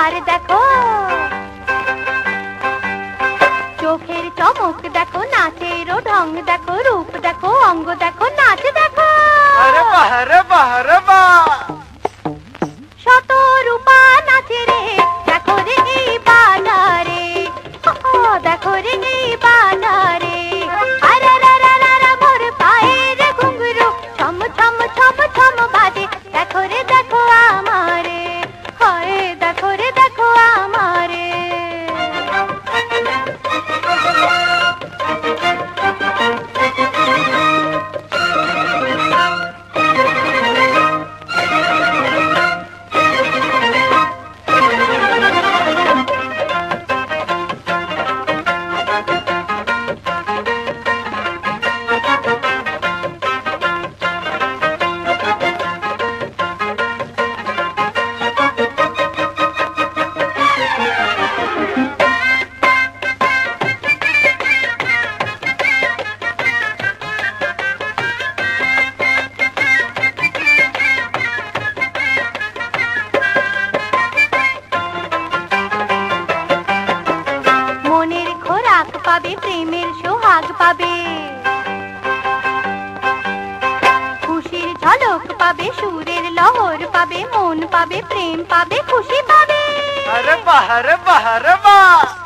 এবার দেখো চোখের চমক দেখো নাচেরও ঢং দেখো রূপ দেখো অঙ্গ দেখো নাচ দেখো আরে বাহ রে বাহ রে বাহ শত রূপা নাচে রে দেখো রে এই বানারে দেখো রে এই বানারে আরে রা রা রা রা মোর পায়ের ঘুঙরু ছম ছম ছম ছম বাজে দেখো রে দেখো আমারে হায় দেখো রে দেখো আমারে পাবে প্রেমের সোহাগ পাবে খুশির ঝলক পাবে সুরের লহর পাবে মন পাবে প্রেম পাবে খুশি পাবে আরে বাহ রে বাহ রে বাহ